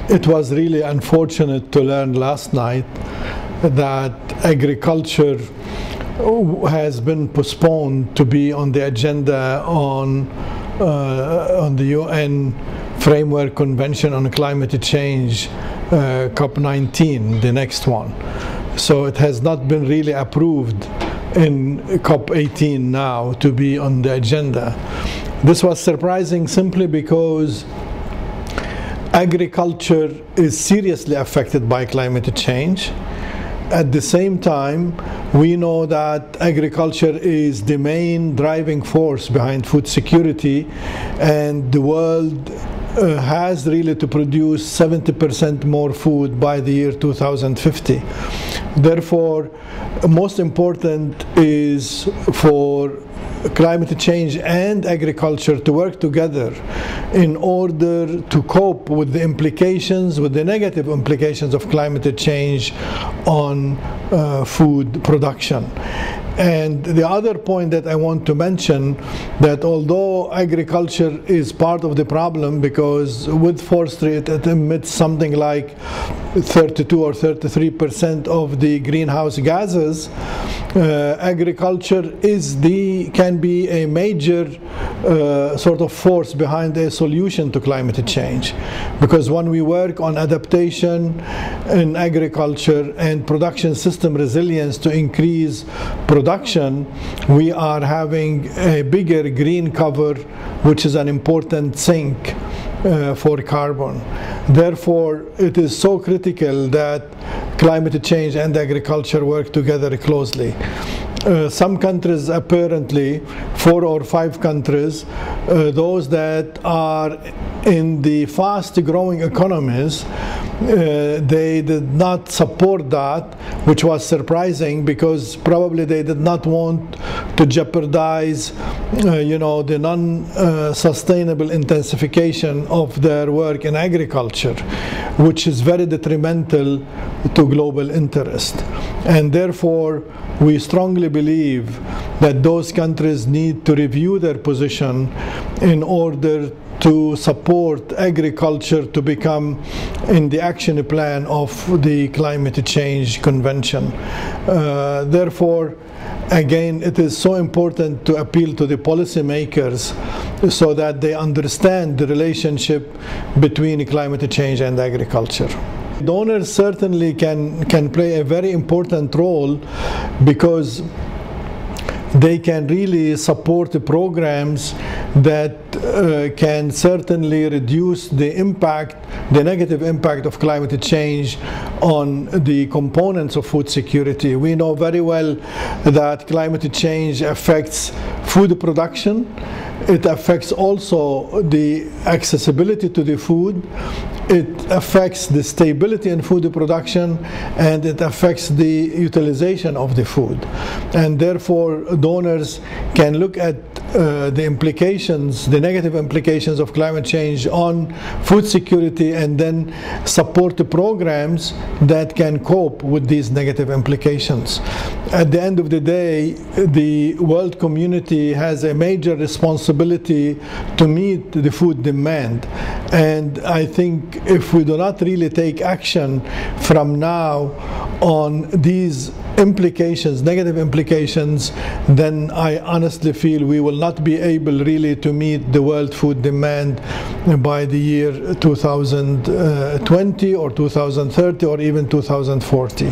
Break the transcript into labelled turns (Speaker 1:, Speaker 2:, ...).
Speaker 1: It was really unfortunate to learn last night that agriculture has been postponed to be on the agenda on the UN Framework Convention on Climate Change, COP19, the next one. So it has not been really approved in COP18 now to be on the agenda. This was surprising simply because agriculture is seriously affected by climate change. At the same time, we know that agriculture is the main driving force behind food security, and the world has really to produce 70% more food by the year 2050. Therefore, most important is for climate change and agriculture to work together in order to cope with the implications, with the negative implications of climate change on food production. And the other point that I want to mention, that although agriculture is part of the problem, because with forestry it emits something like 32 or 33% of the greenhouse gases, agriculture can be a major sort of force behind a solution to climate change. Because when we work on adaptation in agriculture and production system resilience to increase production, we are having a bigger green cover, which is an important sink for carbon. Therefore, it is so critical that climate change and agriculture work together closely. Some countries, apparently 4 or 5 countries, those that are in the fast growing economies, they did not support that, which was surprising because probably they did not want to jeopardize the non-sustainable intensification of their work in agriculture, which is very detrimental to global interest. And therefore, we strongly believe that those countries need to review their position in order to support agriculture to become in the action plan of the Climate Change Convention. Therefore, again, it is so important to appeal to the policymakers so that they understand the relationship between climate change and agriculture. Donors certainly can play a very important role because they can really support the programs that can certainly reduce the impact, the negative impact of climate change on the components of food security. We know very well that climate change affects food production. It affects also the accessibility to the food. It affects the stability in food production, and it affects the utilization of the food. And therefore, donors can look at the implications, the negative implications of climate change on food security, and then support the programs that can cope with these negative implications. At the end of the day, the world community has a major responsibility to meet the food demand. And I think if we do not really take action from now on these implications, negative implications, then I honestly feel we will not be able really to meet the world food demand by the year 2020 or 2030 or even 2040.